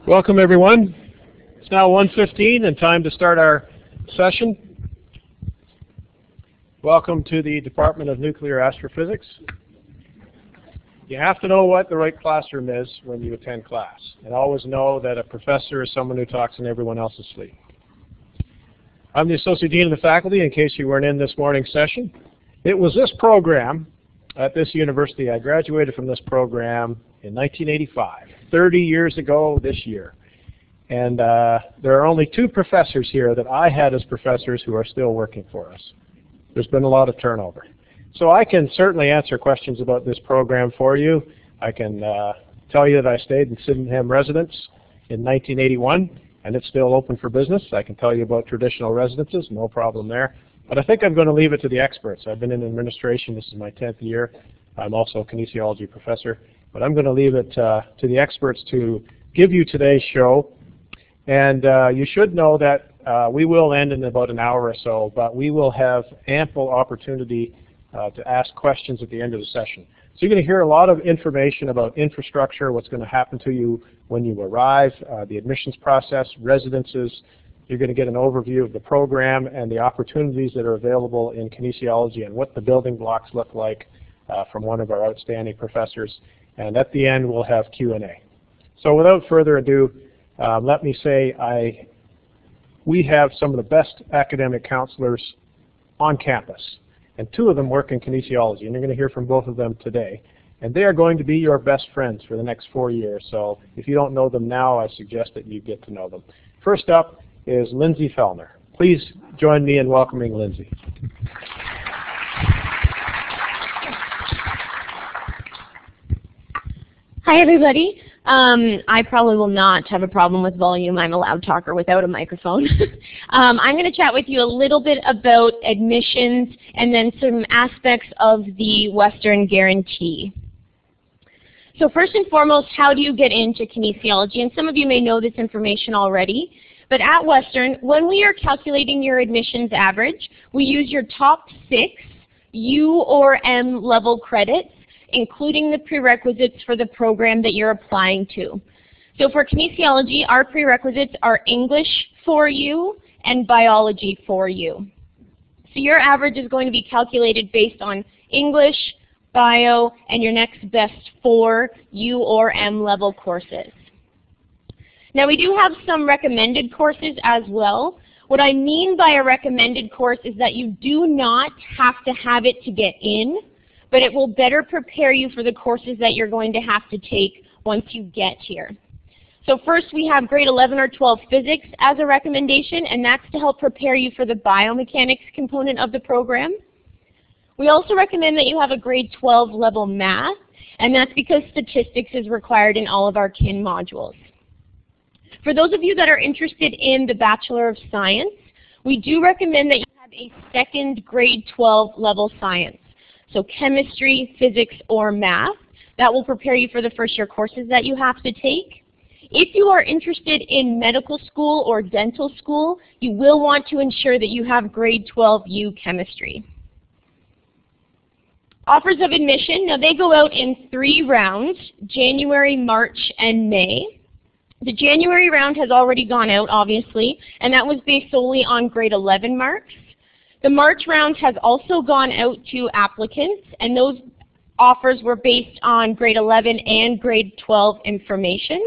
Welcome everyone. It's now 1:15 and time to start our session. Welcome to the Department of Nuclear Astrophysics. You have to know what the right classroom is when you attend class, and always know that a professor is someone who talks in everyone else's sleep. I'm the Associate Dean of the Faculty, in case you weren't in this morning's session. It was this program at this university. I graduated from this program in 1985, 30 years ago this year. And there are only 2 professors here that I had as professors who are still working for us. There's been a lot of turnover. So I can certainly answer questions about this program for you. I can tell you that I stayed in Sydenham residence in 1981, and it's still open for business. I can tell you about traditional residences, no problem there. But I think I'm going to leave it to the experts. I've been in administration. This is my 10th year. I'm also a kinesiology professor. But I'm going to leave it to the experts to give you today's show. And you should know that we will end in about an hour or so, but we will have ample opportunity to ask questions at the end of the session. So you're going to hear a lot of information about infrastructure, what's going to happen to you when you arrive, the admissions process, residences. You're going to get an overview of the program and the opportunities that are available in kinesiology and what the building blocks look like from one of our outstanding professors. And at the end, we'll have Q&A. So without further ado, let me say we have some of the best academic counselors on campus, and 2 of them work in kinesiology, and you're going to hear from both of them today. And they are going to be your best friends for the next 4 years. So if you don't know them now, I suggest that you get to know them. First up is Lindsay Fellner. Please join me in welcoming Lindsay. Hi everybody. I probably will not have a problem with volume. I'm a loud talker without a microphone. I'm going to chat with you a little bit about admissions and then some aspects of the Western Guarantee. So first and foremost, how do you get into kinesiology? And some of you may know this information already, but at Western, when we are calculating your admissions average, we use your top 6 U or M level credits, including the prerequisites for the program that you're applying to. So for kinesiology, our prerequisites are English 4U and biology 4U. So your average is going to be calculated based on English, bio, and your next best 4 U or M level courses. Now we do have some recommended courses as well. What I mean by a recommended course is that you do not have to have it to get in, but it will better prepare you for the courses that you're going to have to take once you get here. So first we have grade 11 or 12 physics as a recommendation, and that's to help prepare you for the biomechanics component of the program. We also recommend that you have a grade 12 level math, and that's because statistics is required in all of our kin modules. For those of you that are interested in the Bachelor of Science, we do recommend that you have a second grade 12 level science. So chemistry, physics, or math. That will prepare you for the first year courses that you have to take. If you are interested in medical school or dental school, you will want to ensure that you have grade 12U chemistry. Offers of admission, now they go out in 3 rounds, January, March, and May. The January round has already gone out, obviously, and that was based solely on grade 11 marks. The March round has also gone out to applicants, and those offers were based on grade 11 and grade 12 information.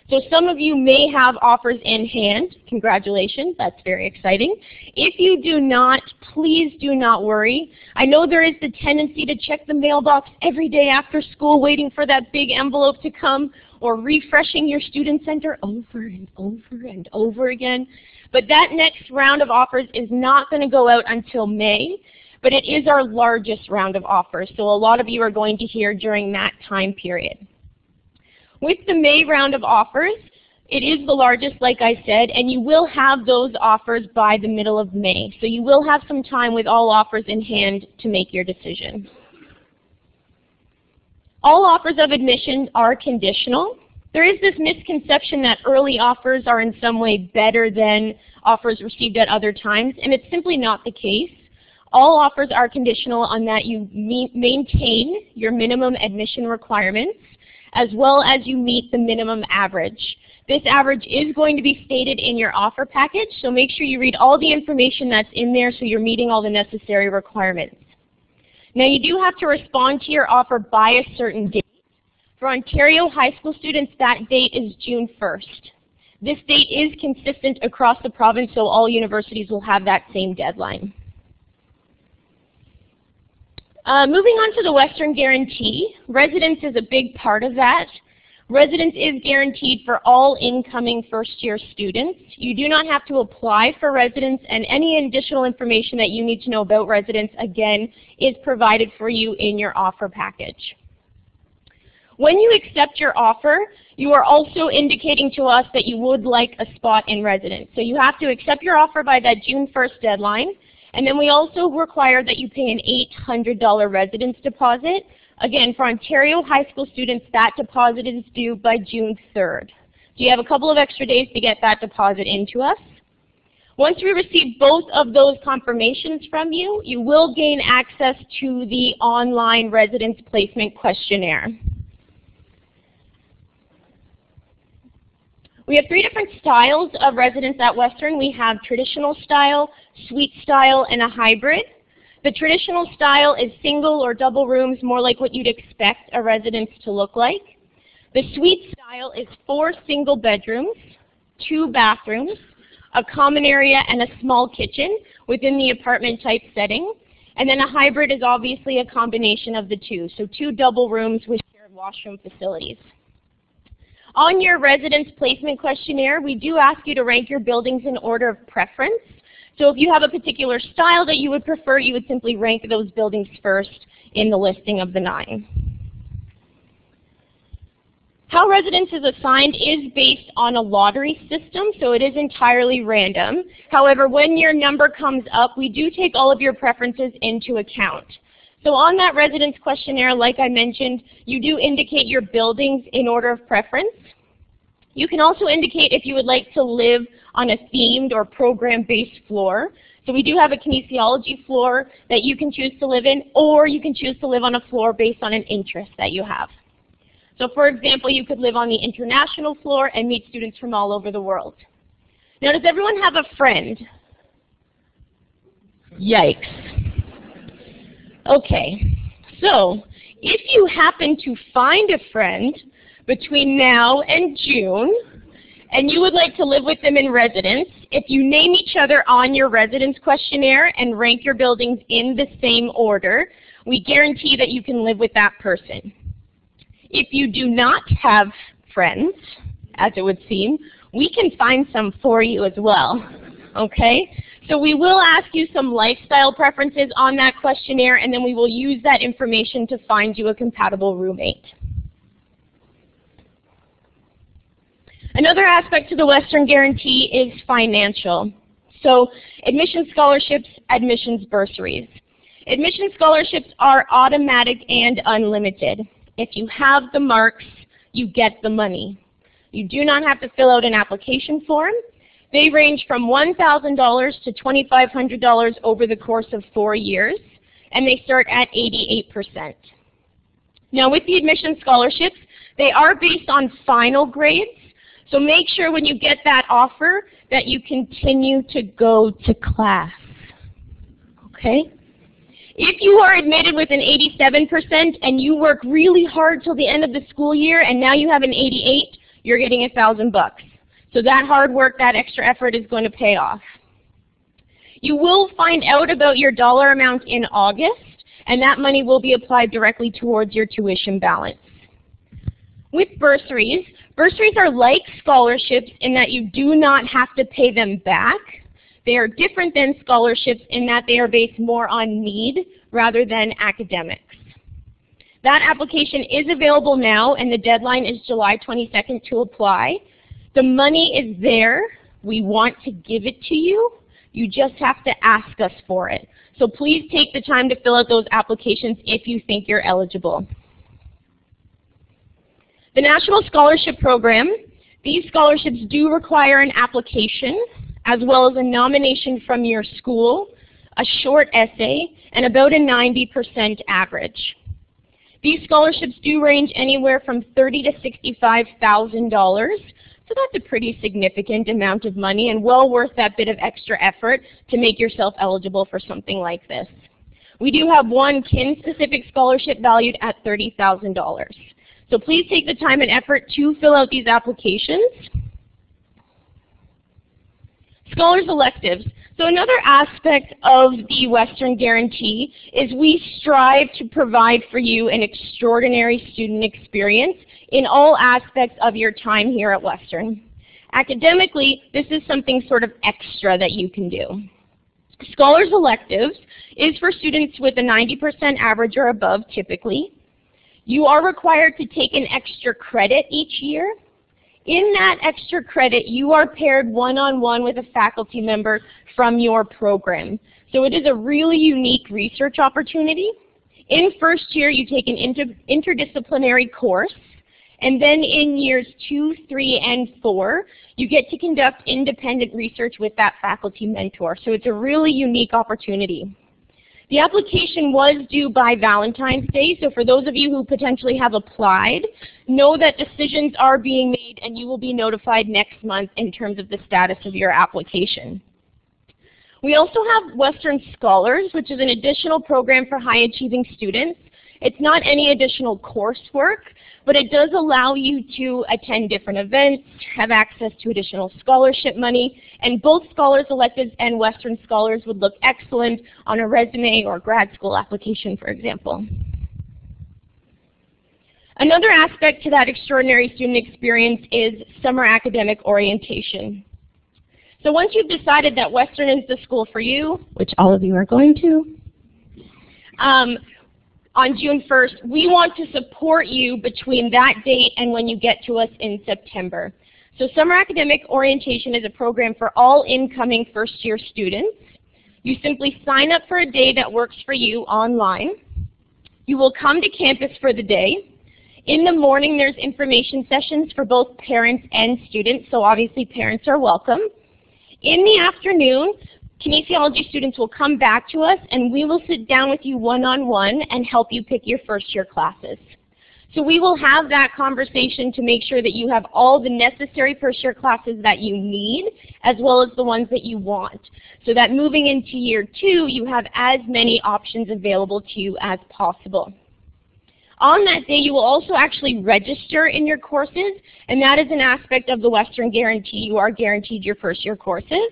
So some of you may have offers in hand. Congratulations, that's very exciting. If you do not, please do not worry. I know there is the tendency to check the mailbox every day after school waiting for that big envelope to come, or refreshing your student center over and over and over again. But that next round of offers is not going to go out until May, but it is our largest round of offers, so a lot of you are going to hear during that time period. With the May round of offers, it is the largest, like I said, and you will have those offers by the middle of May. So you will have some time with all offers in hand to make your decision. All offers of admission are conditional. There is this misconception that early offers are in some way better than offers received at other times, and it's simply not the case. All offers are conditional on that you maintain your minimum admission requirements, as well as you meet the minimum average. This average is going to be stated in your offer package, so make sure you read all the information that's in there so you're meeting all the necessary requirements. Now you do have to respond to your offer by a certain date. For Ontario high school students, that date is June 1st. This date is consistent across the province, so all universities will have that same deadline. Moving on to the Western Guarantee, residence is a big part of that. Residence is guaranteed for all incoming first-year students. You do not have to apply for residence, and any additional information that you need to know about residence, again, is provided for you in your offer package. When you accept your offer, you are also indicating to us that you would like a spot in residence. So you have to accept your offer by that June 1st deadline, and then we also require that you pay an $800 residence deposit. Again, for Ontario high school students, that deposit is due by June 3rd. So you have a couple of extra days to get that deposit into us. Once we receive both of those confirmations from you, you will gain access to the online residence placement questionnaire. We have 3 different styles of residence at Western. We have traditional style, suite style, and a hybrid. The traditional style is single or double rooms, more like what you'd expect a residence to look like. The suite style is 4 single bedrooms, 2 bathrooms, a common area, and a small kitchen within the apartment type setting. And then a hybrid is obviously a combination of the two, so 2 double rooms with shared washroom facilities. On your residence placement questionnaire, we do ask you to rank your buildings in order of preference. So if you have a particular style that you would prefer, you would simply rank those buildings first in the listing of the 9. How residence is assigned is based on a lottery system, so it is entirely random. However, when your number comes up, we do take all of your preferences into account. So on that residence questionnaire, like I mentioned, you do indicate your buildings in order of preference. You can also indicate if you would like to live on a themed or program-based floor. So we do have a kinesiology floor that you can choose to live in, or you can choose to live on a floor based on an interest that you have. So for example, you could live on the international floor and meet students from all over the world. Now, does everyone have a friend? Yikes. Okay, so if you happen to find a friend between now and June, and you would like to live with them in residence, if you name each other on your residence questionnaire and rank your buildings in the same order, we guarantee that you can live with that person. If you do not have friends, as it would seem, we can find some for you as well, okay? So we will ask you some lifestyle preferences on that questionnaire, and then we will use that information to find you a compatible roommate. Another aspect to the Western Guarantee is financial. So admissions scholarships, admissions bursaries. Admissions scholarships are automatic and unlimited. If you have the marks, you get the money. You do not have to fill out an application form. They range from $1,000 to $2,500 over the course of 4 years, and they start at 88%. Now with the admission scholarships, they are based on final grades, so make sure when you get that offer that you continue to go to class, okay? If you are admitted with an 87% and you work really hard till the end of the school year and now you have an 88, you're getting $1,000 bucks. So that hard work, that extra effort is going to pay off. You will find out about your dollar amount in August, and that money will be applied directly towards your tuition balance. With bursaries, bursaries are like scholarships in that you do not have to pay them back. They are different than scholarships in that they are based more on need rather than academics. That application is available now, and the deadline is July 22nd to apply. The money is there. We want to give it to you. You just have to ask us for it. So please take the time to fill out those applications if you think you're eligible. The National Scholarship Program, these scholarships do require an application as well as a nomination from your school, a short essay, and about a 90% average. These scholarships do range anywhere from $30,000 to $65,000. So that's a pretty significant amount of money and well worth that bit of extra effort to make yourself eligible for something like this. We do have one kin-specific scholarship valued at $30,000. So please take the time and effort to fill out these applications. Scholars electives. So another aspect of the Western Guarantee is we strive to provide for you an extraordinary student experience in all aspects of your time here at Western. Academically, this is something sort of extra that you can do. Scholars electives is for students with a 90% average or above typically. You are required to take an extra credit each year. In that extra credit, you are paired one-on-one with a faculty member from your program. So it is a really unique research opportunity. In first year, you take an interdisciplinary course, and then in years 2, 3, and 4, you get to conduct independent research with that faculty mentor. So it's a really unique opportunity. The application was due by Valentine's Day, so for those of you who potentially have applied, know that decisions are being made and you will be notified next month in terms of the status of your application. We also have Western Scholars, which is an additional program for high-achieving students. It's not any additional coursework, but it does allow you to attend different events, have access to additional scholarship money, and both Scholars Electives and Western Scholars would look excellent on a resume or grad school application, for example. Another aspect to that extraordinary student experience is summer academic orientation. So once you've decided that Western is the school for you, which all of you are going to, on June 1st, we want to support you between that date and when you get to us in September. So Summer Academic Orientation is a program for all incoming first-year students. You simply sign up for a day that works for you online. You will come to campus for the day. In the morning, there's information sessions for both parents and students, so obviously parents are welcome. In the afternoon, kinesiology students will come back to us and we will sit down with you one-on-one and help you pick your first-year classes. So we will have that conversation to make sure that you have all the necessary first-year classes that you need as well as the ones that you want, so that moving into year 2 you have as many options available to you as possible. On that day, you will also actually register in your courses, and that is an aspect of the Western Guarantee. You are guaranteed your first-year courses.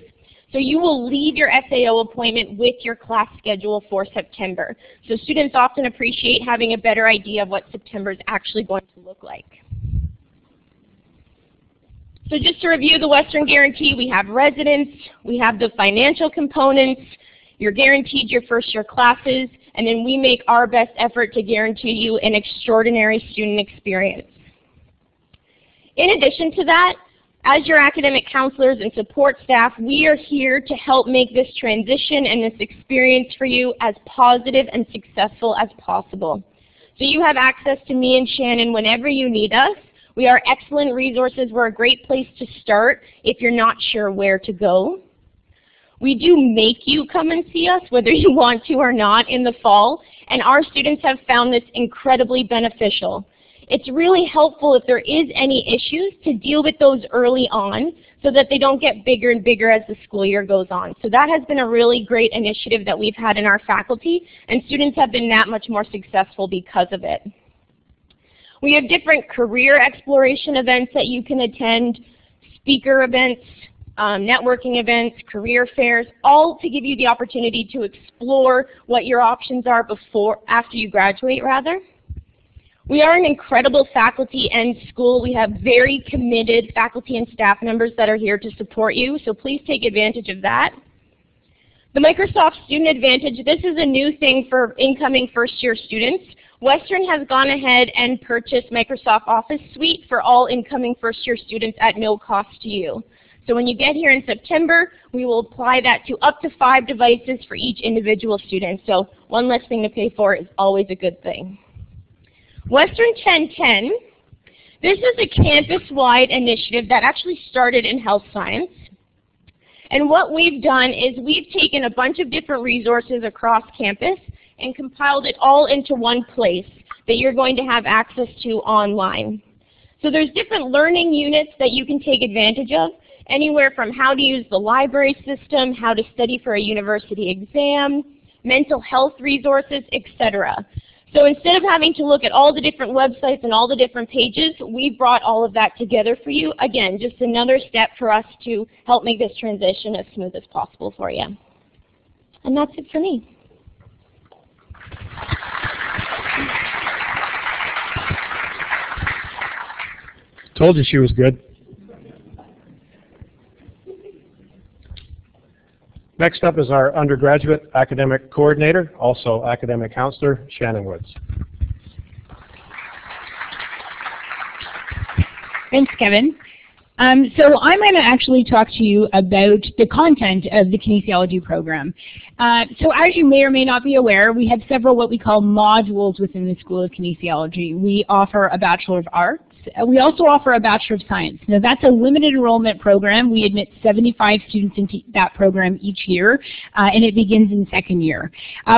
So you will leave your SAO appointment with your class schedule for September. So students often appreciate having a better idea of what September is actually going to look like. So just to review the Western Guarantee, we have residence, we have the financial components, you're guaranteed your first-year classes, and then we make our best effort to guarantee you an extraordinary student experience. In addition to that, as your academic counselors and support staff, we are here to help make this transition and this experience for you as positive and successful as possible. So you have access to me and Shannon whenever you need us. We are excellent resources. We're a great place to start if you're not sure where to go. We do make you come and see us, whether you want to or not, in the fall, and our students have found this incredibly beneficial. It's really helpful if there is any issues to deal with those early on so that they don't get bigger and bigger as the school year goes on. So that has been a really great initiative that we've had in our faculty, and students have been that much more successful because of it. We have different career exploration events that you can attend, speaker events, networking events, career fairs, all to give you the opportunity to explore what your options are after you graduate, rather. We are an incredible faculty and school. We have very committed faculty and staff members that are here to support you, so please take advantage of that. The Microsoft Student Advantage, this is a new thing for incoming first-year students. Western has gone ahead and purchased Microsoft Office Suite for all incoming first-year students at no cost to you. So when you get here in September, we will apply that to up to 5 devices for each individual student. So one less thing to pay for is always a good thing. Western 1010, this is a campus-wide initiative that actually started in health science. And what we've done is we've taken a bunch of different resources across campus and compiled it all into one place that you're going to have access to online. So there's different learning units that you can take advantage of, anywhere from how to use the library system, how to study for a university exam, mental health resources, etc. So instead of having to look at all the different websites and all the different pages, we brought all of that together for you. Again, just another step for us to help make this transition as smooth as possible for you. And that's it for me. Told you she was good. Next up is our undergraduate academic coordinator, also academic counselor, Shannon Woods. Thanks, Kevin. So I'm going to actually talk to you about the content of the kinesiology program. So as you may or may not be aware, we have several what we call modules within the School of Kinesiology. We offer a Bachelor of Arts. We also offer a Bachelor of Science. Now that's a limited enrollment program. We admit 75 students into that program each year, and it begins in second year.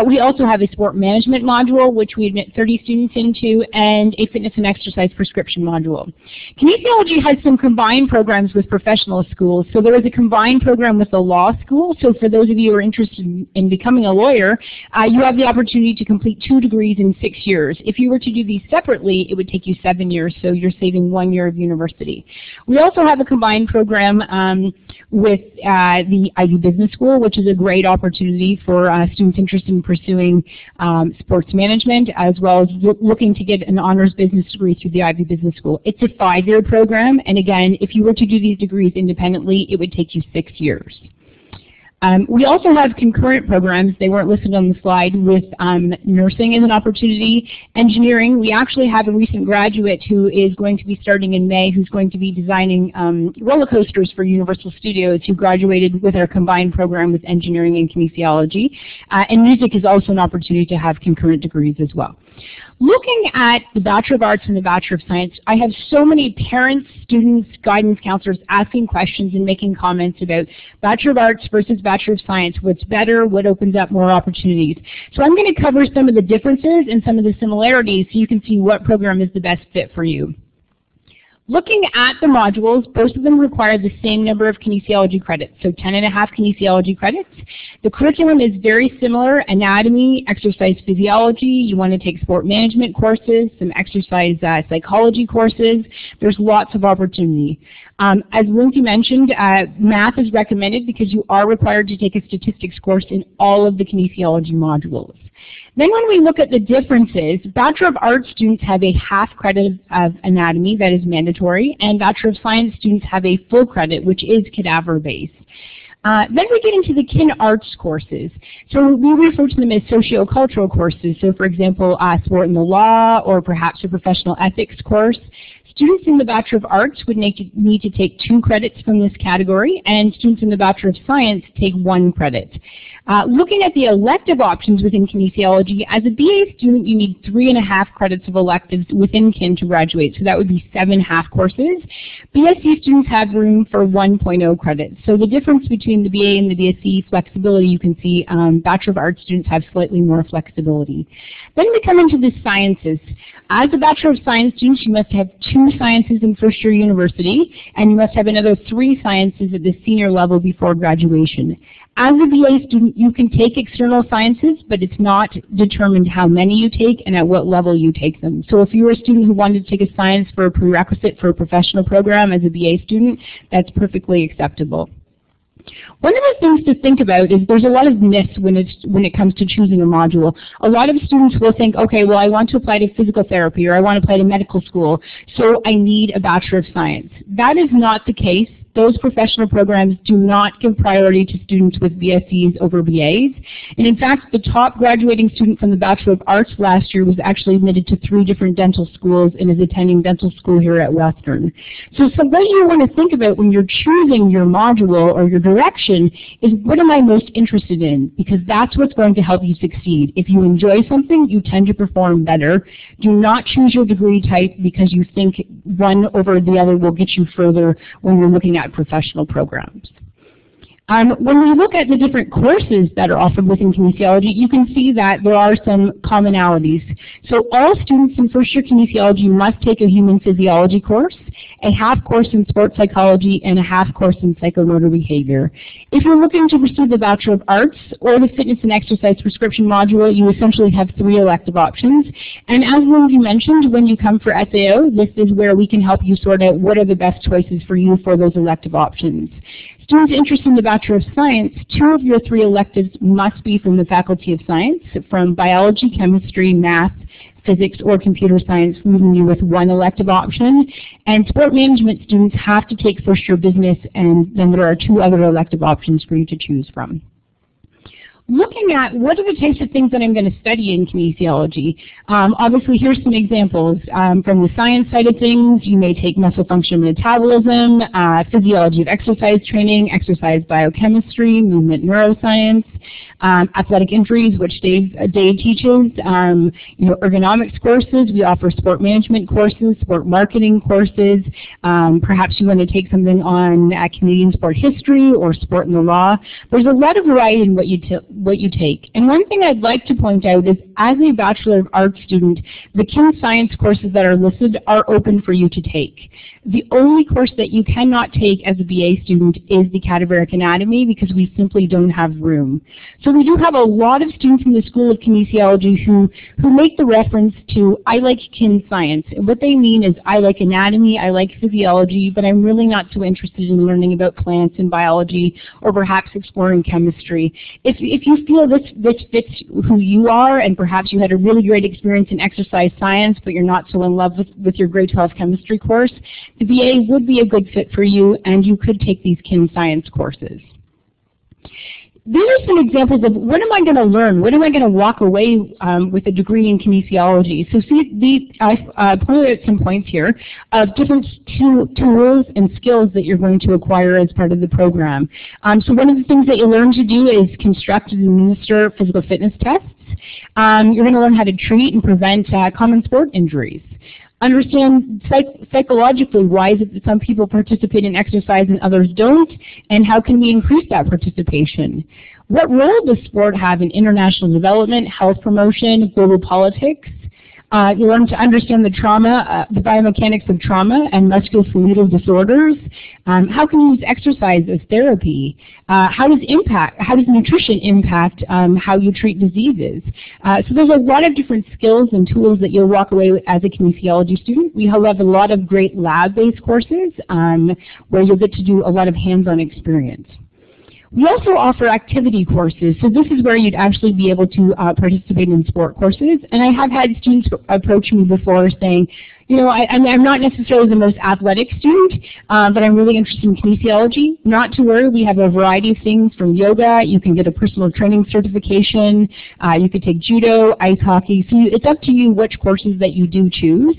We also have a sport management module, which we admit 30 students into, and a fitness and exercise prescription module. Kinesiology has some combined programs with professional schools. So there is a combined program with the law school. So for those of you who are interested in becoming a lawyer, you have the opportunity to complete 2 degrees in 6 years. If you were to do these separately, it would take you 7 years. So you're saving 1 year of university. We also have a combined program with the Ivy Business School, which is a great opportunity for students interested in pursuing sports management, as well as looking to get an honors business degree through the Ivy Business School. It's a 5-year program, and again, if you were to do these degrees independently, it would take you 6 years. We also have concurrent programs. They weren't listed on the slide, with nursing as an opportunity. Engineering, we actually have a recent graduate who is going to be starting in May, who's going to be designing roller coasters for Universal Studios, who graduated with our combined program with engineering and kinesiology. And music is also an opportunity to have concurrent degrees as well. Looking at the Bachelor of Arts and the Bachelor of Science, I have so many parents, students, guidance counselors asking questions and making comments about Bachelor of Arts versus Bachelor of Science. What's better? What opens up more opportunities? So I'm going to cover some of the differences and some of the similarities so you can see what program is the best fit for you. Looking at the modules, both of them require the same number of kinesiology credits, so 10.5 kinesiology credits. The curriculum is very similar: anatomy, exercise physiology. You want to take sport management courses, some exercise psychology courses. There's lots of opportunity. As Lindsay mentioned, math is recommended because you are required to take a statistics course in all of the kinesiology modules. Then when we look at the differences, Bachelor of Arts students have a half credit of anatomy that is mandatory, and Bachelor of Science students have a full credit, which is cadaver-based. Then we get into the kin arts courses. So we refer to them as socio-cultural courses. So for example, sport and the law, or perhaps a professional ethics course. Students in the Bachelor of Arts would need to take 2 credits from this category, and students in the Bachelor of Science take 1 credit. Looking at the elective options within kinesiology, as a BA student, you need 3.5 credits of electives within kin to graduate, so that would be 7 half courses. BSc students have room for 1.0 credits. So the difference between the BA and the BSc flexibility, you can see Bachelor of Arts students have slightly more flexibility. Then we come into the sciences. As a Bachelor of Science student, you must have 2 sciences in first year university, and you must have another 3 sciences at the senior level before graduation. As a BA student, you can take external sciences, but it's not determined how many you take and at what level you take them. So if you were a student who wanted to take a science for a prerequisite for a professional program as a BA student, that's perfectly acceptable. One of the things to think about is there's a lot of myths when it comes to choosing a module. A lot of students will think, okay, well, I want to apply to physical therapy, or I want to apply to medical school, so I need a Bachelor of Science. That is not the case. Those professional programs do not give priority to students with BScs over BAs. And in fact, the top graduating student from the Bachelor of Arts last year was actually admitted to 3 different dental schools and is attending dental school here at Western. So what you want to think about when you're choosing your module or your direction is, what am I most interested in? Because that's what's going to help you succeed. If you enjoy something, you tend to perform better. Do not choose your degree type because you think one over the other will get you further when you're looking at professional programs. When we look at the different courses that are offered within kinesiology, you can see that there are some commonalities. So all students in first-year kinesiology must take a human physiology course, a half course in sports psychology, and a half course in psychomotor behavior. If you're looking to pursue the Bachelor of Arts or the Fitness and Exercise Prescription module, you essentially have 3 elective options. And as Lindsay mentioned, when you come for SAO, this is where we can help you sort out what are the best choices for you for those elective options. Students interested in the Bachelor of Science, 2 of your 3 electives must be from the Faculty of Science, from biology, chemistry, math, physics, or computer science, leaving you with 1 elective option. And sport management students have to take first-year business, and then there are 2 other elective options for you to choose from. Looking at what are the types of things that I'm going to study in kinesiology. Obviously, here's some examples. From the science side of things, you may take muscle function and metabolism, physiology of exercise training, exercise biochemistry, movement neuroscience, athletic injuries, which Dave teaches, ergonomics courses. We offer sport management courses, sport marketing courses. Perhaps you want to take something on Canadian sport history or sport and the law. There's a lot of variety in what you take. And one thing I'd like to point out is, as a Bachelor of Arts student, the Kin Science courses that are listed are open for you to take. The only course that you cannot take as a BA student is the cadaveric anatomy, because we simply don't have room. So we do have a lot of students in the School of Kinesiology who make the reference to, I like Kin Science. And what they mean is, I like anatomy, I like physiology, but I'm really not so interested in learning about plants and biology, or perhaps exploring chemistry. If you feel this fits who you are, and perhaps you had a really great experience in exercise science, but you're not so in love with your grade 12 chemistry course, the BA would be a good fit for you, and you could take these Kin Science courses. These are some examples of what am I going to learn? What am I going to walk away with a degree in kinesiology? So see, I've pointed out some points here of different tools and skills that you're going to acquire as part of the program. So one of the things that you learn to do is construct and administer physical fitness tests. You're going to learn how to treat and prevent common sport injuries. Understand psychologically why is it that some people participate in exercise and others don't, and how can we increase that participation? What role does sport have in international development, health promotion, global politics? You learn to understand the trauma, the biomechanics of trauma and musculoskeletal disorders. How can you use exercise as therapy? How does nutrition impact how you treat diseases? So there's a lot of different skills and tools that you'll walk away with as a kinesiology student. We have a lot of great lab-based courses where you'll get to do a lot of hands-on experience. We also offer activity courses, so this is where you'd actually be able to participate in sport courses. And I have had students approach me before saying, I'm not necessarily the most athletic student, but I'm really interested in kinesiology. Not to worry, we have a variety of things from yoga. You can get a personal training certification. You could take judo, ice hockey. So it's up to you which courses that you do choose.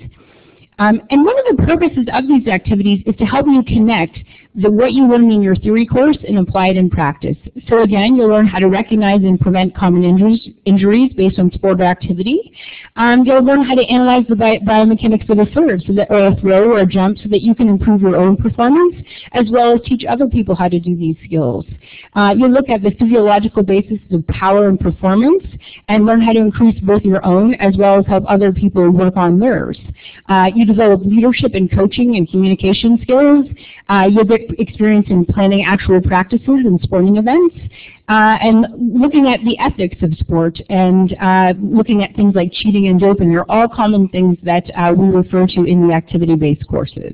And one of the purposes of these activities is to help you connect what you learn in your theory course and apply it in practice. So again, you'll learn how to recognize and prevent common injuries based on sport or activity. You'll learn how to analyze the biomechanics of a serve, or a throw or a jump, so that you can improve your own performance, as well as teach other people how to do these skills. You'll look at the physiological basis of power and performance, and learn how to increase both your own as well as help other people work on theirs. You develop leadership and coaching and communication skills. You'll get experience in planning actual practices and sporting events, and looking at the ethics of sport, and looking at things like cheating and doping. They're all common things that we refer to in the activity-based courses.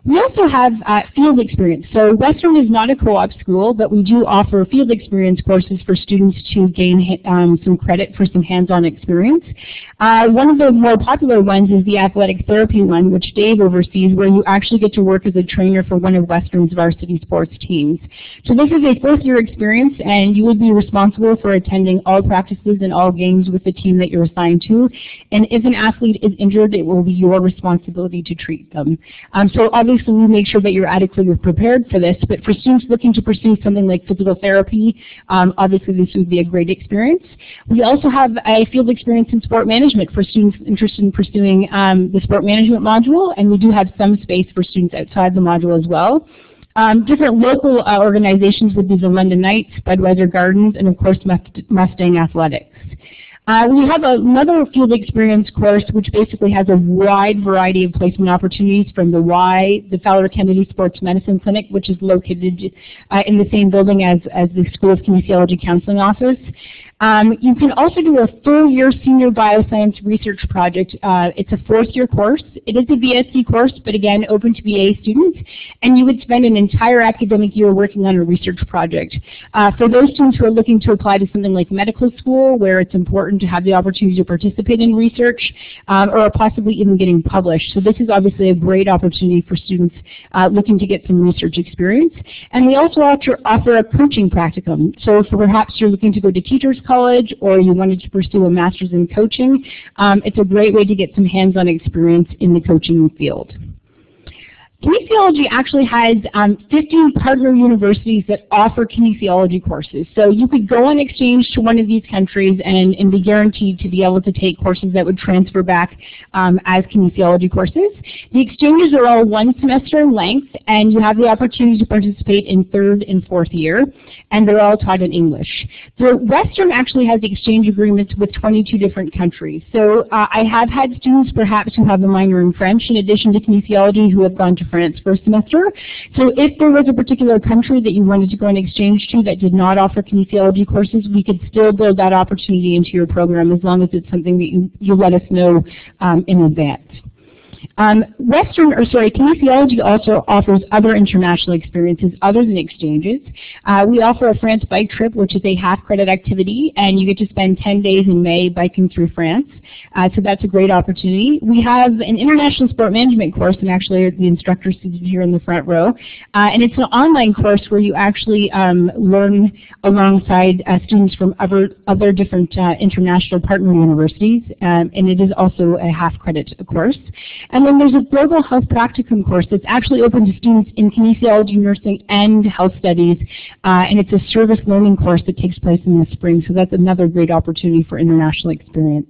We also have field experience. So Western is not a co-op school, but we do offer field experience courses for students to gain some credit for some hands-on experience. One of the more popular ones is the athletic therapy one, which Dave oversees, where you actually get to work as a trainer for one of Western's varsity sports teams. So this is a fourth-year experience, and you will be responsible for attending all practices and all games with the team that you're assigned to. And if an athlete is injured, it will be your responsibility to treat them. So obviously, we make sure that you're adequately prepared for this, but for students looking to pursue something like physical therapy, obviously this would be a great experience. We also have a field experience in sport management for students interested in pursuing the sport management module, and we do have some space for students outside the module as well. Different local organizations would be the London Knights, Budweiser Gardens, and of course Mustang Athletics. We have another field experience course which basically has a wide variety of placement opportunities from the Fowler Kennedy Sports Medicine Clinic, which is located in the same building as the School of Kinesiology Counseling Office. You can also do a full-year senior bioscience research project. It's a fourth-year course. It is a BSc course, but again, open to BA students, and you would spend an entire academic year working on a research project. For those students who are looking to apply to something like medical school, where it's important to have the opportunity to participate in research, or possibly even getting published. So this is obviously a great opportunity for students looking to get some research experience. And we also offer a coaching practicum. So if perhaps you're looking to go to teachers college or you wanted to pursue a master's in coaching, it's a great way to get some hands-on experience in the coaching field. Kinesiology actually has 15 partner universities that offer kinesiology courses. So you could go on exchange to one of these countries and be guaranteed to be able to take courses that would transfer back as kinesiology courses. The exchanges are all 1 semester in length, and you have the opportunity to participate in 3rd and 4th year, and they're all taught in English. The Western actually has exchange agreements with 22 different countries. So I have had students perhaps who have a minor in French in addition to kinesiology who have gone to France for a semester. So if there was a particular country that you wanted to go on exchange to that did not offer kinesiology courses, we could still build that opportunity into your program as long as it's something that you let us know in advance. Kinesiology also offers other international experiences other than exchanges. We offer a France bike trip, which is a half-credit activity, and you get to spend 10 days in May biking through France. So that's a great opportunity. We have an international sport management course, and actually the instructor is seated here in the front row. And it's an online course where you actually learn alongside students from other different international partner universities, and it is also a half-credit course. And then there's a global health practicum course that's actually open to students in kinesiology, nursing, and health studies, and it's a service learning course that takes place in the spring, so that's another great opportunity for international experience.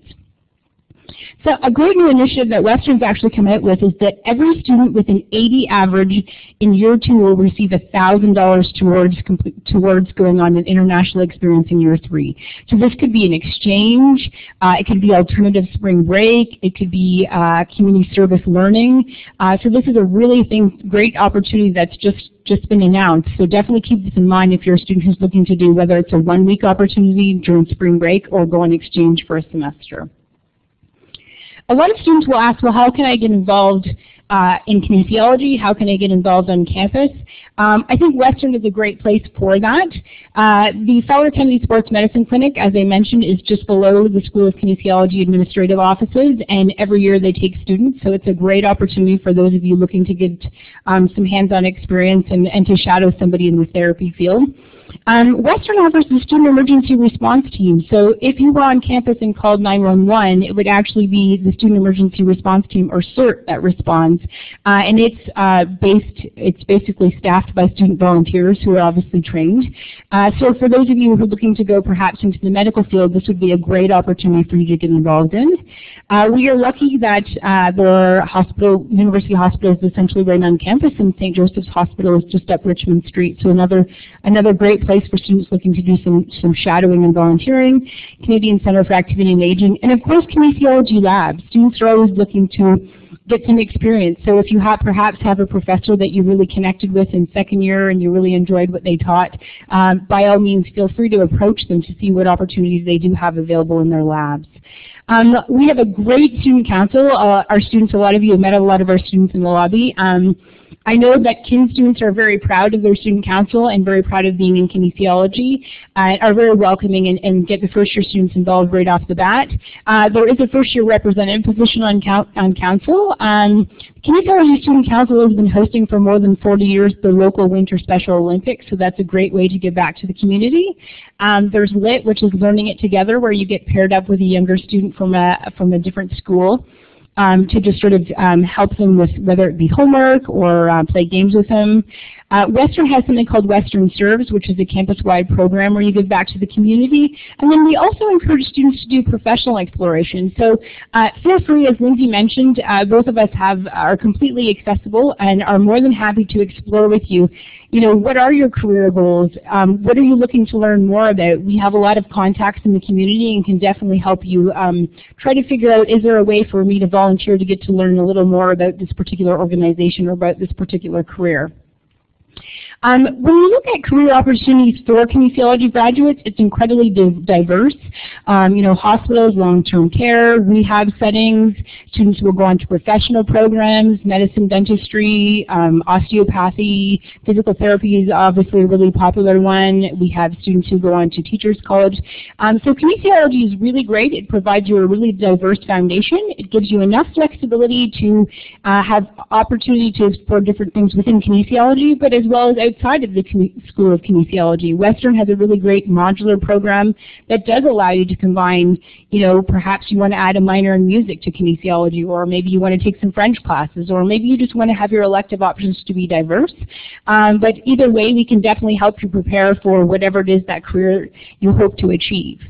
So a great new initiative that Western's actually come out with is that every student with an 80 average in year 2 will receive $1,000 towards going on an international experience in year 3. So this could be an exchange, it could be alternative spring break, it could be community service learning. So this is a really great opportunity that's just been announced. So definitely keep this in mind if you're a student who's looking to do whether it's a 1-week opportunity during spring break or go on exchange for a semester. A lot of students will ask, well, how can I get involved in kinesiology? How can I get involved on campus? I think Western is a great place for that. The Fowler Kennedy Sports Medicine Clinic, as I mentioned, is just below the School of Kinesiology administrative offices, and every year they take students, so it's a great opportunity for those of you looking to get some hands-on experience and to shadow somebody in the therapy field. Western offers the Student Emergency Response Team. So if you were on campus and called 911, it would actually be the Student Emergency Response Team, or CERT, that responds. And it's basically staffed by student volunteers who are obviously trained. So for those of you who are looking to go perhaps into the medical field, this would be a great opportunity for you to get involved in. We are lucky that the University Hospital is essentially right on campus, and St. Joseph's Hospital is just up Richmond Street. So another great place for students looking to do some shadowing and volunteering, Canadian Centre for Activity and Aging, and of course Kinesiology Labs. Students are always looking to get some experience. So if you perhaps have a professor that you really connected with in 2nd year and you really enjoyed what they taught, by all means feel free to approach them to see what opportunities they do have available in their labs. We have a great student council. Our students, a lot of you have met a lot of our students in the lobby. I know that Kin students are very proud of their student council and very proud of being in kinesiology, are very welcoming and get the first-year students involved right off the bat. There is a first-year representative position on council. Kinesiology Student Council has been hosting for more than 40 years the local Winter Special Olympics, so that's a great way to give back to the community. There's LIT, which is Learning It Together, where you get paired up with a younger student from a different school. to just sort of help them with whether it be homework or play games with them. Western has something called Western Serves, which is a campus-wide program where you give back to the community. And then we also encourage students to do professional exploration. So feel free, as Lindsay mentioned, both of us are completely accessible and are more than happy to explore with you. You know, what are your career goals? What are you looking to learn more about? We have a lot of contacts in the community and can definitely help you try to figure out, is there a way for me to volunteer to get to learn a little more about this particular organization or about this particular career? When you look at career opportunities for kinesiology graduates, it's incredibly diverse. You know, hospitals, long-term care, rehab settings, students will go on to professional programs, medicine, dentistry, osteopathy, physical therapy is obviously a really popular one. We have students who go on to teachers college. So kinesiology is really great. It provides you a really diverse foundation. It gives you enough flexibility to have opportunity to explore different things within kinesiology, but as well as outside of the School of Kinesiology. Western has a really great modular program that does allow you to combine, you know, perhaps you want to add a minor in music to kinesiology, or maybe you want to take some French classes, or maybe you just want to have your elective options to be diverse. But either way, we can definitely help you prepare for whatever it is that career you hope to achieve.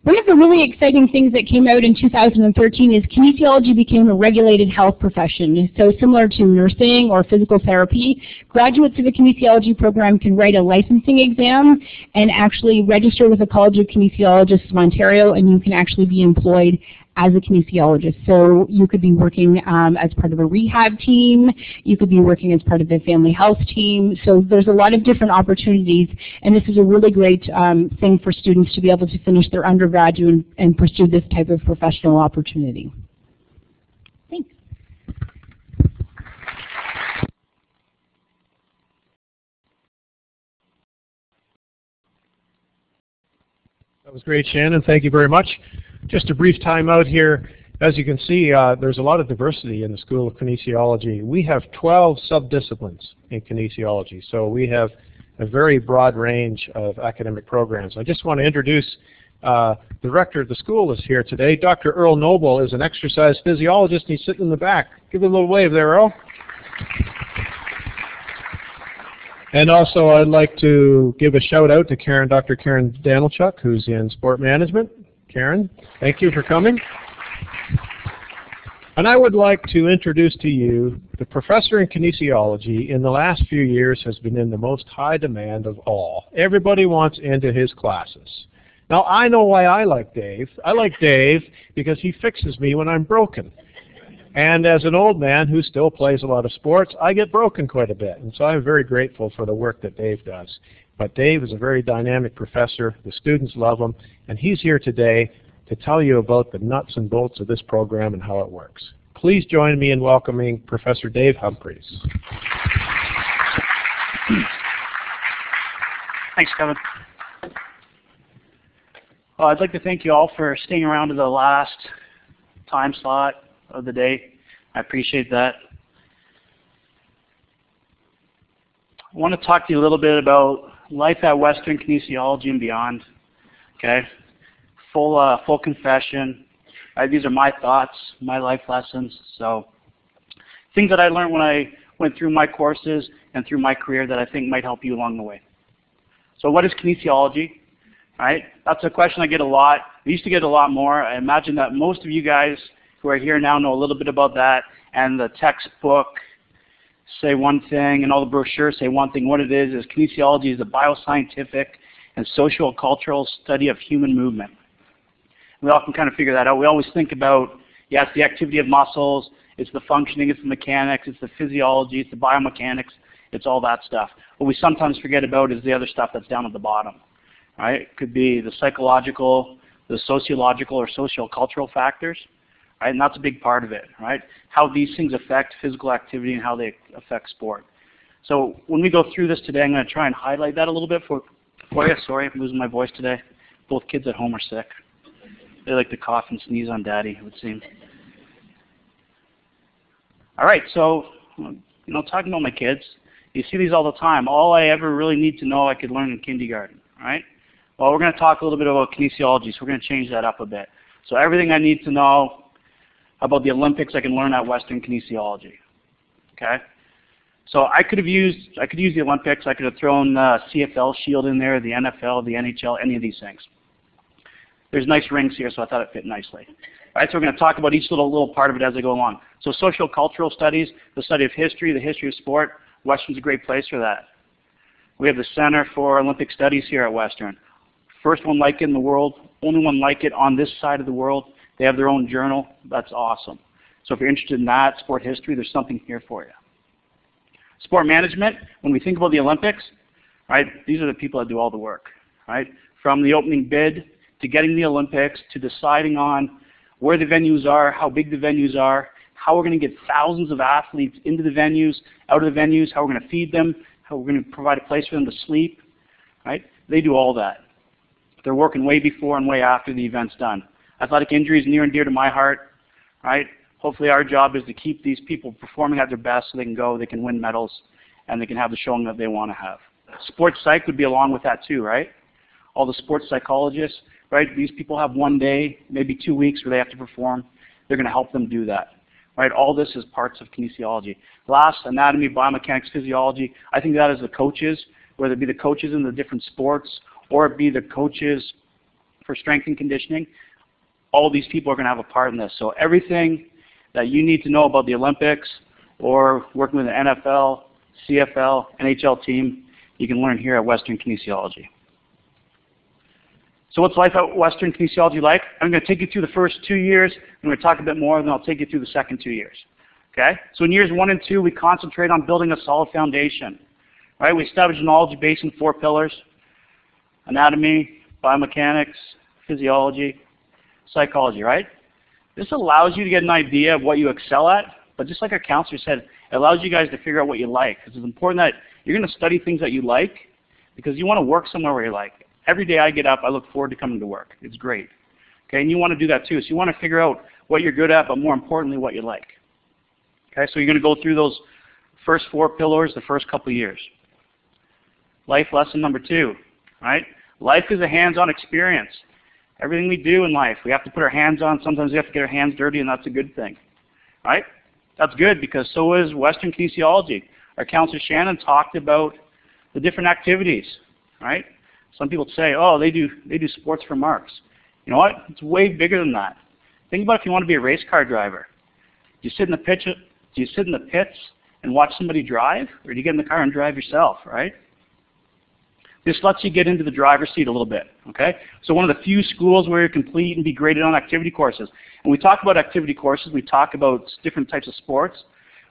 One of the really exciting things that came out in 2013 is kinesiology became a regulated health profession. So similar to nursing or physical therapy, graduates of the kinesiology program can write a licensing exam and actually register with the College of Kinesiologists of Ontario, and you can actually be employed as a kinesiologist. So you could be working as part of a rehab team, you could be working as part of the family health team. So there's a lot of different opportunities, and this is a really great thing for students to be able to finish their undergraduate and pursue this type of professional opportunity. Thanks. That was great, Shannon. Thank you very much. Just a brief time out here. As you can see, there's a lot of diversity in the School of Kinesiology. We have 12 subdisciplines in kinesiology, so we have a very broad range of academic programs. I just want to introduce the director of the school is here today. Dr. Earl Noble is an exercise physiologist, and he's sitting in the back. Give a little wave there, Earl. And also, I'd like to give a shout out to Dr. Karen Danilchuk, who's in sport management. Karen, thank you for coming. And I would like to introduce to you the professor in kinesiology in the last few years has been in the most high demand of all. Everybody wants into his classes. Now, I know why I like Dave. I like Dave because he fixes me when I'm broken. And as an old man who still plays a lot of sports, I get broken quite a bit. And so I'm very grateful for the work that Dave does. But Dave is a very dynamic professor. The students love him. And he's here today to tell you about the nuts and bolts of this program and how it works. Please join me in welcoming Professor Dave Humphreys. Thanks, Kevin. Well, I'd like to thank you all for staying around to the last time slot of the day. I appreciate that. I want to talk to you a little bit about life at Western Kinesiology and beyond. Okay, full confession. These are my thoughts, my life lessons. So things that I learned when I went through my courses and through my career that I think might help you along the way. So what is kinesiology? Right? That's a question I get a lot. I used to get a lot more. I imagine that most of you guys who are here now know a little bit about that, and the textbook say one thing and all the brochures say one thing. What it is kinesiology is a bioscientific and social-cultural study of human movement. We all can kind of figure that out. We always think about, yeah, it's the activity of muscles, it's the functioning, it's the mechanics, it's the physiology, it's the biomechanics, it's all that stuff. What we sometimes forget about is the other stuff that's down at the bottom. Right? It could be the psychological, the sociological, or social-cultural factors. Right? And that's a big part of it, right? How these things affect physical activity and how they affect sport. So when we go through this today, I'm going to try and highlight that a little bit for you. Sorry, I'm losing my voice today. Both kids at home are sick. They like to cough and sneeze on Daddy, it would seem. All right, so talking about my kids, you see these all the time. All I ever really need to know I could learn in kindergarten, right? Well, we're going to talk a little bit about kinesiology, so we're going to change that up a bit. So everything I need to know about the Olympics I can learn at Western Kinesiology. Okay? So I could use the Olympics. I could have thrown the CFL Shield in there, the NFL, the NHL, any of these things. There's nice rings here, so I thought it fit nicely. All right, so we're going to talk about each little part of it as I go along. So social-cultural studies, the study of history, the history of sport. Western's a great place for that. We have the Center for Olympic Studies here at Western. First one like it in the world, only one like it on this side of the world. They have their own journal. That's awesome. So if you're interested in that, sport history, there's something here for you. Sport management, when we think about the Olympics, right, these are the people that do all the work, right? From the opening bid to getting the Olympics to deciding on where the venues are, how big the venues are, how we're going to get thousands of athletes into the venues, out of the venues, how we're going to feed them, how we're going to provide a place for them to sleep, right? They do all that. They're working way before and way after the event's done. Athletic injury is near and dear to my heart, right? Hopefully our job is to keep these people performing at their best so they can go, they can win medals, and they can have the showing that they want to have. Sports psych would be along with that too, right? All the sports psychologists, right? These people have 1 day, maybe 2 weeks where they have to perform. They're going to help them do that, right? All this is parts of kinesiology. Last, anatomy, biomechanics, physiology. I think that is the coaches, whether it be the coaches in the different sports or it be the coaches for strength and conditioning. All these people are going to have a part in this. So everything that you need to know about the Olympics or working with the NFL, CFL, NHL team, you can learn here at Western Kinesiology. So what's life at Western Kinesiology like? I'm going to take you through the first 2 years. I'm going to talk a bit more, and then I'll take you through the second 2 years. Okay? So in years 1 and 2, we concentrate on building a solid foundation. Right? We establish a knowledge base in 4 pillars: anatomy, biomechanics, physiology, psychology, right? This allows you to get an idea of what you excel at, but just like our counselor said, it allows you guys to figure out what you like. Because it's important that you're going to study things that you like because you want to work somewhere where you like. Every day I get up, I look forward to coming to work. It's great. Okay, and you want to do that too. So you want to figure out what you're good at, but more importantly, what you like. Okay, so you're going to go through those first 4 pillars the first couple of years. Life lesson number 2, right? Life is a hands-on experience. Everything we do in life, we have to put our hands on. Sometimes we have to get our hands dirty, and that's a good thing, right? That's good because so is Western Kinesiology. Our counselor Shannon talked about the different activities, right? Some people say, oh, they do sports for marks. You know what? It's way bigger than that. Think about if you want to be a race car driver. Do you sit in the pits and watch somebody drive, or do you get in the car and drive yourself, right? This lets you get into the driver's seat a little bit, okay? So one of the few schools where you complete and be graded on activity courses. When we talk about activity courses, we talk about different types of sports,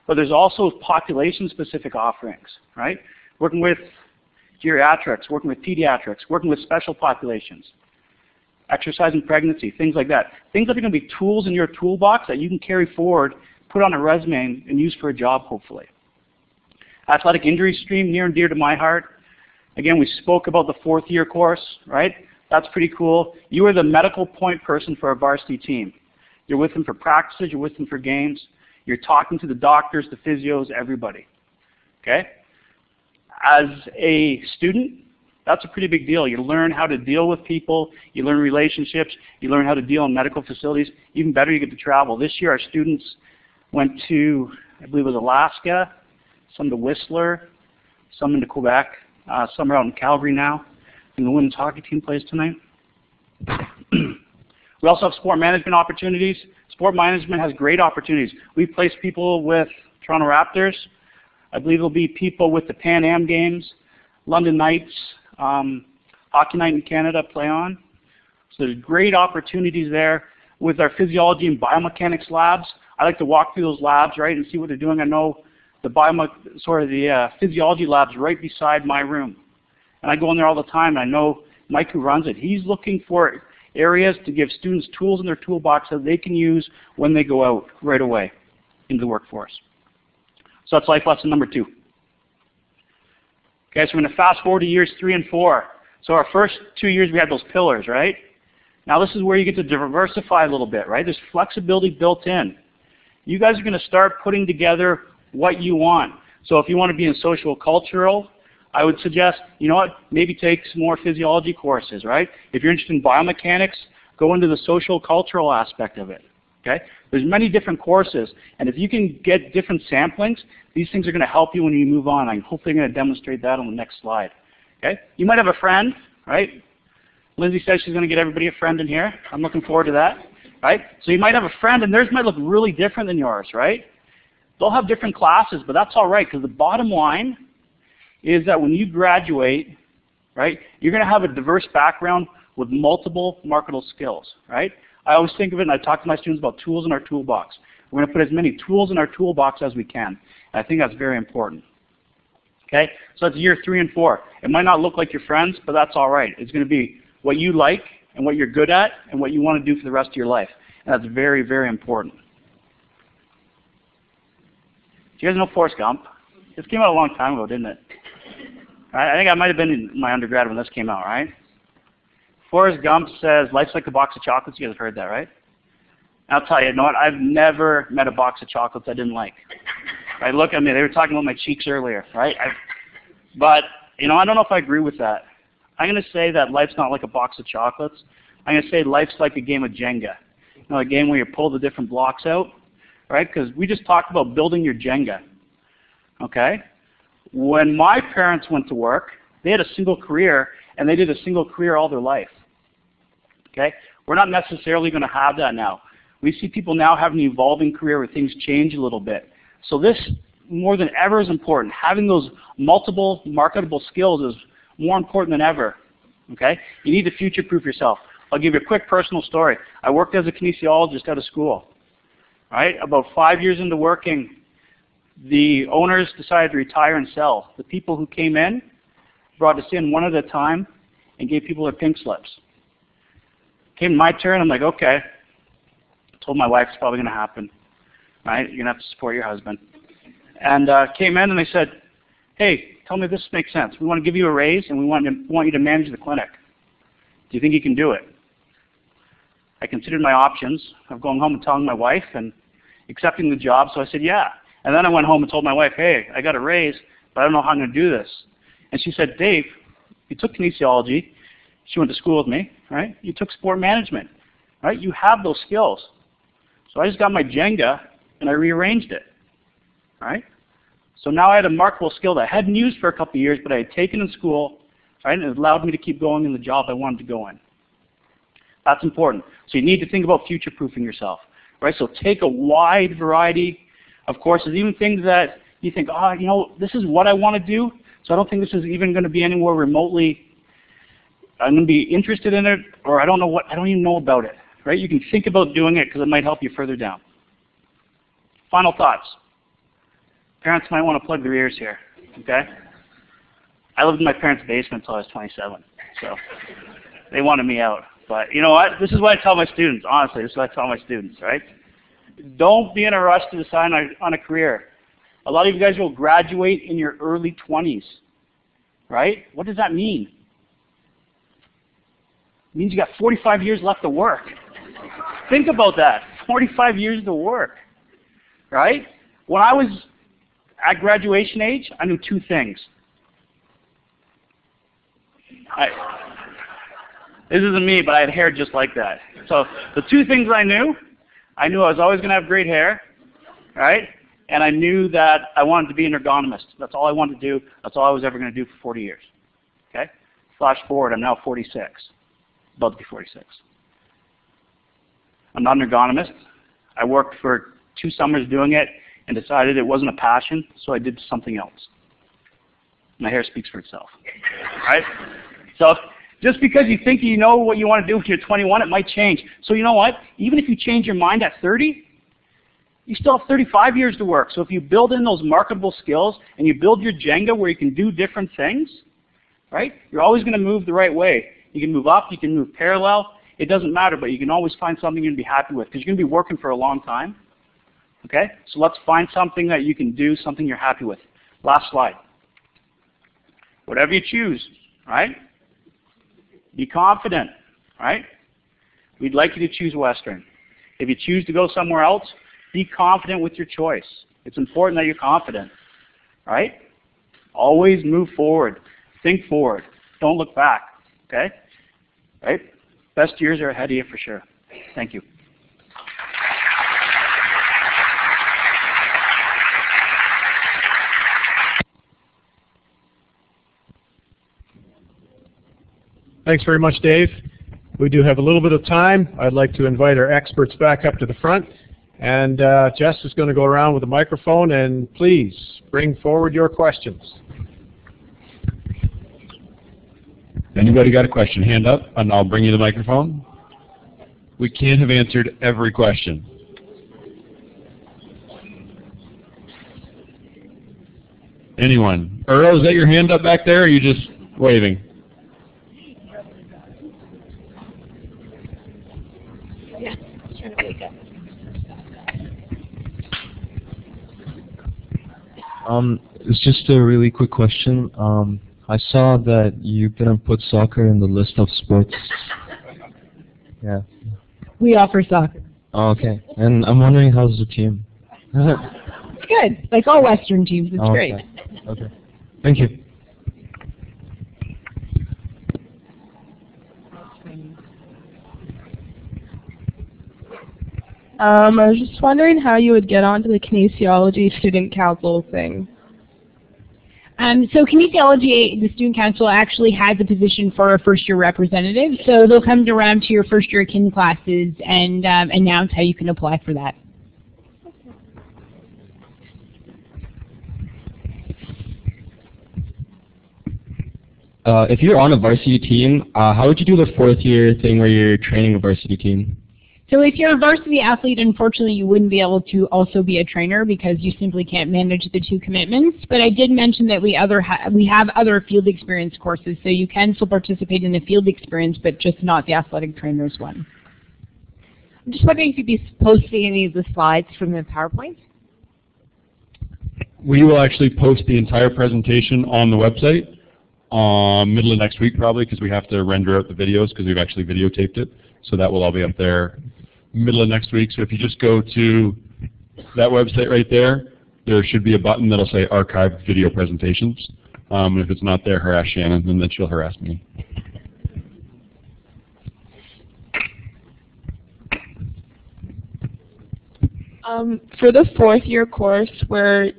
but there's also population-specific offerings, right? Working with geriatrics, working with pediatrics, working with special populations, exercise and pregnancy, things like that. Things that are going to be tools in your toolbox that you can carry forward, put on a resume, and use for a job, hopefully. Athletic injury stream, near and dear to my heart. Again, we spoke about the 4th year course, right? That's pretty cool. You are the medical point person for our varsity team. You're with them for practices, you're with them for games. You're talking to the doctors, the physios, everybody, okay? As a student, that's a pretty big deal. You learn how to deal with people, you learn relationships, you learn how to deal in medical facilities. Even better, you get to travel. This year, our students went to, I believe it was Alaska, some to Whistler, some into Quebec. Some are out in Calgary now. And the women's hockey team plays tonight. We also have sport management opportunities. Sport management has great opportunities. We've placed people with Toronto Raptors. I believe there'll be people with the Pan Am Games, London Knights, Hockey Night in Canada play on. So there's great opportunities there. With our physiology and biomechanics labs, I like to walk through those labs, right, and see what they're doing. I know the physiology lab's right beside my room. And I go in there all the time, and I know Mike who runs it. He's looking for areas to give students tools in their toolbox that they can use when they go out right away into the workforce. So that's life lesson number 2. Okay, so we're going to fast forward to years 3 and 4. So our first 2 years we had those pillars, right? Now this is where you get to diversify a little bit, right? There's flexibility built in. You guys are going to start putting together what you want. So if you want to be in social cultural, I would suggest, you know what, maybe take some more physiology courses, right? If you're interested in biomechanics, go into the social cultural aspect of it, Okay? There's many different courses, and if you can get different samplings, these things are going to help you when you move on. I'm hopefully going to demonstrate that on the next slide. Okay? You might have a friend, right? Lindsay says she's going to get everybody a friend in here. I'm looking forward to that. Right? So you might have a friend, and theirs might look really different than yours, right? They'll have different classes, but that's all right, because the bottom line is that when you graduate, right, you're going to have a diverse background with multiple marketable skills, right? I always think of it, and I talk to my students about tools in our toolbox. We're going to put as many tools in our toolbox as we can. And I think that's very important. Okay? So that's year 3 and 4. It might not look like your friends, but that's all right. It's going to be what you like and what you're good at and what you want to do for the rest of your life. And that's very, very important. Do you guys know Forrest Gump? This came out a long time ago, didn't it? I think I might have been in my undergrad when this came out, right? Forrest Gump says, life's like a box of chocolates. You guys have heard that, right? I'll tell you know what? I've never met a box of chocolates I didn't like. Right? Look at me. They were talking about my cheeks earlier, right? But, you know, I don't know if I agree with that. I'm going to say that life's not like a box of chocolates. I'm going to say life's like a game of Jenga. You know, a game where you pull the different blocks out, right? Because we just talked about building your Jenga, okay? When my parents went to work, they had a single career, and they did a single career all their life, okay? We're not necessarily going to have that now. We see people now having an evolving career where things change a little bit. So this, more than ever, is important. Having those multiple marketable skills is more important than ever, okay? You need to future-proof yourself. I'll give you a quick personal story. I worked as a kinesiologist out of school, right? About 5 years into working, the owners decided to retire and sell. The people who came in brought us in one at a time and gave people their pink slips. Came my turn, I'm like, okay. Told my wife it's probably going to happen, right? You're going to have to support your husband. And came in and they said, hey, tell me if this makes sense. We want to give you a raise and we want you to manage the clinic. Do you think you can do it? I considered my options of going home and telling my wife and accepting the job, so I said, yeah. And then I went home and told my wife, hey, I got a raise, but I don't know how I'm going to do this. And she said, Dave, you took kinesiology. She went to school with me, right? You took sport management, right? You have those skills. So I just got my Jenga and I rearranged it, right? So now I had a marketable skill that I hadn't used for a couple of years, but I had taken in school, right? And it allowed me to keep going in the job I wanted to go in. That's important. So you need to think about future-proofing yourself, right? So take a wide variety of courses, even things that you think, oh, you know, this is what I want to do, so I don't think this is even going to be anywhere remotely, I'm going to be interested in it, or I don't even know about it, right? You can think about doing it because it might help you further down. Final thoughts. Parents might want to plug their ears here, okay? I lived in my parents' basement until I was 27, so they wanted me out. But you know what? This is what I tell my students, honestly. This is what I tell my students, right? Don't be in a rush to decide on a career. A lot of you guys will graduate in your early 20s, right? What does that mean? It means you got 45 years left to work. Think about that. 45 years to work, right? When I was at graduation age, I knew 2 things. This isn't me, but I had hair just like that. So the 2 things I knew I was always going to have great hair, right? And I knew that I wanted to be an ergonomist. That's all I wanted to do. That's all I was ever going to do for 40 years. Okay? Flash forward, I'm now 46. About to be 46. I'm not an ergonomist. I worked for 2 summers doing it and decided it wasn't a passion, so I did something else. My hair speaks for itself. Right? So just because you think you know what you want to do when you're 21, it might change. So you know what? Even if you change your mind at 30, you still have 35 years to work. So if you build in those marketable skills and you build your Jenga where you can do different things, right? You're always going to move the right way. You can move up, you can move parallel. It doesn't matter, but you can always find something you're going to be happy with because you're going to be working for a long time. Okay? So let's find something that you can do, something you're happy with. Last slide. Whatever you choose, right? Be confident, right? We'd like you to choose Western. If you choose to go somewhere else, be confident with your choice. It's important that you're confident, right? Always move forward. Think forward. Don't look back, okay? Right? Best years are ahead of you for sure. Thank you. Thanks very much, Dave. We do have a little bit of time. I'd like to invite our experts back up to the front. And Jess is going to go around with a microphone, and please bring forward your questions. Anybody got a question? Hand up, and I'll bring you the microphone. We can't have answered every question. Anyone? Earl, is that your hand up back there, or are you just waving? Yeah, trying to wake up. It's just a really quick question. I saw that you didn't put soccer in the list of sports. Yeah. We offer soccer. Oh, okay. And I'm wondering, how's the team? It's good. Like all Western teams, it's great. Okay. Thank you. I was just wondering how you would get onto the Kinesiology Student Council thing. So Kinesiology, the Student Council, actually has a position for a first-year representative. So they'll come around to your first-year kin classes and announce how you can apply for that. If you're on a varsity team, how would you do the fourth-year thing where you're training a varsity team? So if you're a varsity athlete, unfortunately you wouldn't be able to also be a trainer because you simply can't manage the two commitments. But I did mention that we have other field experience courses, so you can still participate in the field experience, but just not the athletic trainers one. I'm just wondering if you'd be posting any of the slides from the PowerPoint? We will actually post the entire presentation on the website middle of next week probably, because we have to render out the videos because we've actually videotaped it. So that will all be up there middle of next week. So if you just go to that website right there, there should be a button that'll say Archive Video Presentations. If it's not there, harass Shannon, and then she'll harass me. For the fourth-year course where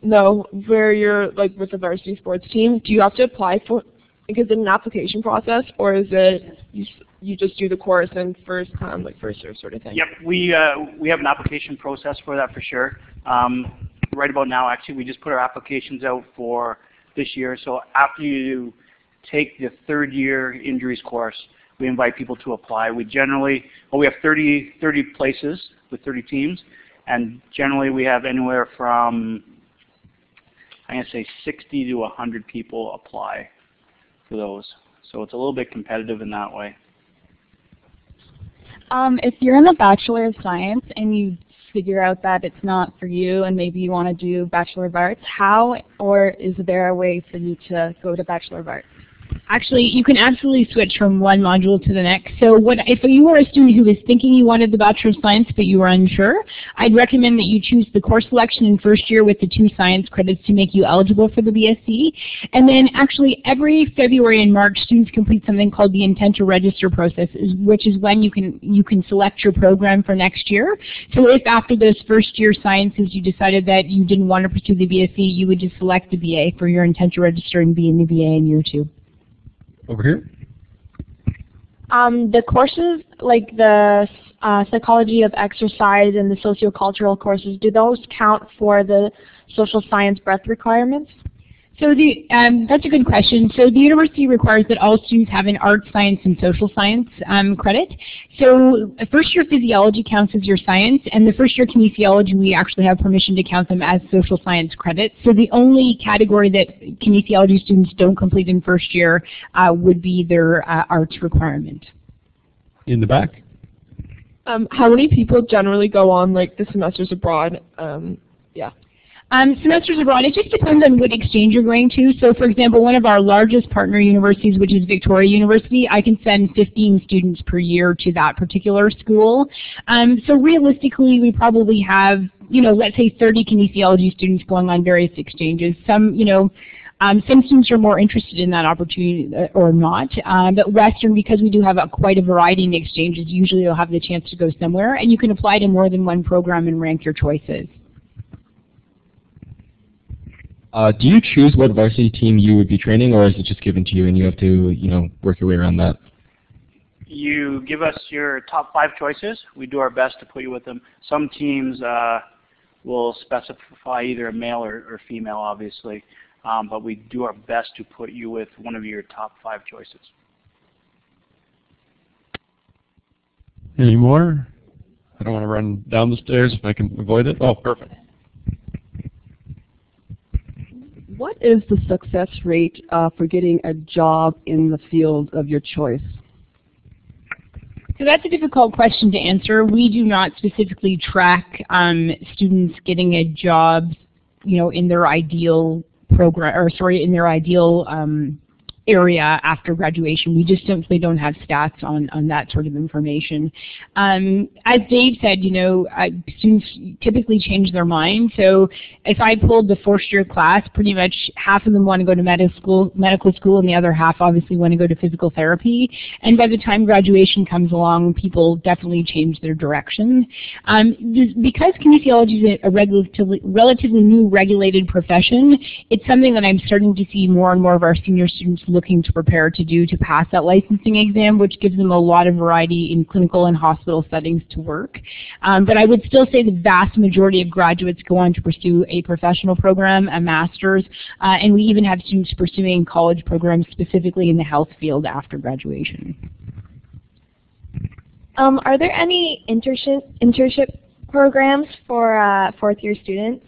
where you're like with the varsity sports team, do you have to apply for? Is it an application process, or is it you just do the course and first year sort of thing? Yep, we have an application process for that for sure. Right about now, actually, we just put our applications out for this year. So after you take the third-year injuries course, we invite people to apply. We have 30 places with 30 teams, and generally we have anywhere from, I'm going to say 60 to 100 people apply for those. So it's a little bit competitive in that way. If you're in the Bachelor of Science and you figure out that it's not for you and maybe you want to do Bachelor of Arts, how or is there a way for you to go to Bachelor of Arts? Actually, you can absolutely switch from one module to the next. So if you were a student who was thinking you wanted the Bachelor of Science but you were unsure, I'd recommend that you choose the course selection in first year with the 2 science credits to make you eligible for the BSc. And then actually every February and March, students complete something called the intent to register process, which is when you can select your program for next year. So if after those first year sciences you decided that you didn't want to pursue the BSc, you would just select the BA for your intent to register and be in the BA in year 2. Over here. The courses, like the psychology of exercise and the sociocultural courses, do those count for the social science breadth requirements? So that's a good question. So the university requires that all students have an art, science, and social science credit. So first year physiology counts as your science, and the first year kinesiology, we actually have permission to count them as social science credits. So the only category that kinesiology students don't complete in first year would be their arts requirement. In the back. How many people generally go on like the semesters abroad? Semesters abroad, it just depends on what exchange you're going to. So for example, one of our largest partner universities, which is Victoria University, I can send 15 students per year to that particular school. So realistically, we probably have, let's say 30 kinesiology students going on various exchanges. Some students are more interested in that opportunity or not. But Western, because we do have quite a variety in exchanges, usually you'll have the chance to go somewhere, and you can apply to more than one program and rank your choices. Do you choose what varsity team you would be training, or is it just given to you and you have to, work your way around that? You give us your top 5 choices. We do our best to put you with them. Some teams will specify either a male or female, obviously, but we do our best to put you with one of your top 5 choices. Any more? I don't want to run down the stairs if I can avoid it. Oh, perfect. What is the success rate for getting a job in the field of your choice? So that's a difficult question to answer. We do not specifically track students getting a job, in their ideal program, in their ideal area after graduation. We just simply don't have stats on that sort of information. As Dave said, students typically change their mind. So if I pulled the first year class, pretty much half of them want to go to medical school, and the other half obviously want to go to physical therapy. And by the time graduation comes along, people definitely change their direction. Because kinesiology is a relatively new regulated profession, it's something that I'm starting to see more and more of our senior students looking to prepare to do to pass that licensing exam, which gives them a lot of variety in clinical and hospital settings to work. But I would still say the vast majority of graduates go on to pursue a professional program, a master's, and we even have students pursuing college programs specifically in the health field after graduation. Are there any internship programs for fourth-year students?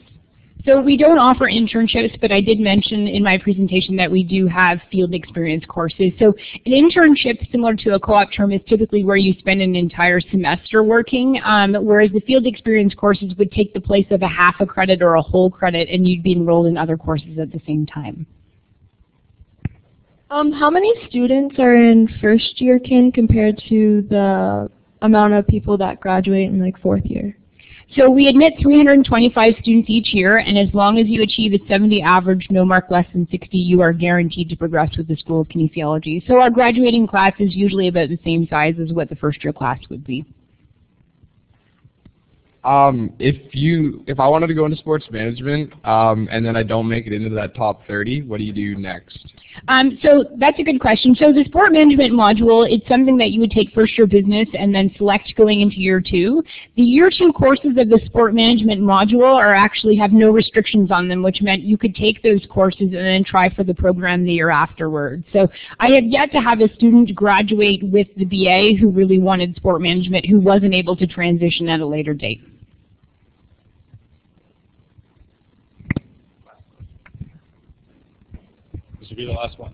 So we don't offer internships, but I did mention in my presentation that we do have field experience courses. So an internship, similar to a co-op term, is typically where you spend an entire semester working, whereas the field experience courses would take the place of a half a credit or a whole credit, and you'd be enrolled in other courses at the same time. How many students are in first year kin compared to the amount of people that graduate in like fourth year? So we admit 325 students each year, and as long as you achieve a 70 average, no mark less than 60, you are guaranteed to progress with the School of Kinesiology. So our graduating class is usually about the same size as what the first year class would be. If I wanted to go into sports management and then I don't make it into that top 30, what do you do next? So that's a good question. So the sport management module, it's something that you would take first year business and then select going into year 2. The year 2 courses of the sport management module are actually have no restrictions on them, which meant you could take those courses and then try for the program the year afterwards. So I have yet to have a student graduate with the BA who really wanted sport management who wasn't able to transition at a later date. This will be the last one.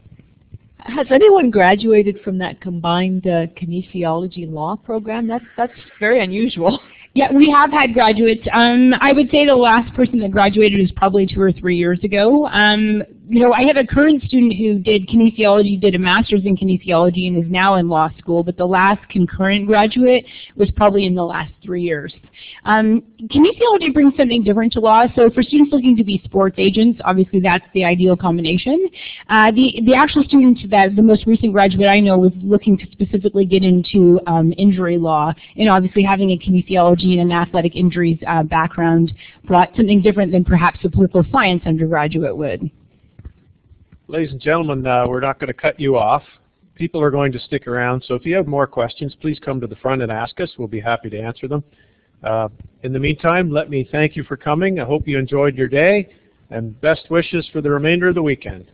Has anyone graduated from that combined kinesiology law program? That's very unusual. Yeah, we have had graduates. I would say the last person that graduated was probably 2 or 3 years ago. I have a current student who did kinesiology, did a master's in kinesiology, and is now in law school, but the last concurrent graduate was probably in the last 3 years. Kinesiology brings something different to law, so for students looking to be sports agents, obviously that's the ideal combination. The actual student, the most recent graduate I know, was looking to specifically get into injury law, and obviously having a kinesiology and an athletic injuries background brought something different than perhaps a political science undergraduate would. Ladies and gentlemen, we're not going to cut you off. People are going to stick around, so if you have more questions, please come to the front and ask us. We'll be happy to answer them. In the meantime, let me thank you for coming. I hope you enjoyed your day, and best wishes for the remainder of the weekend.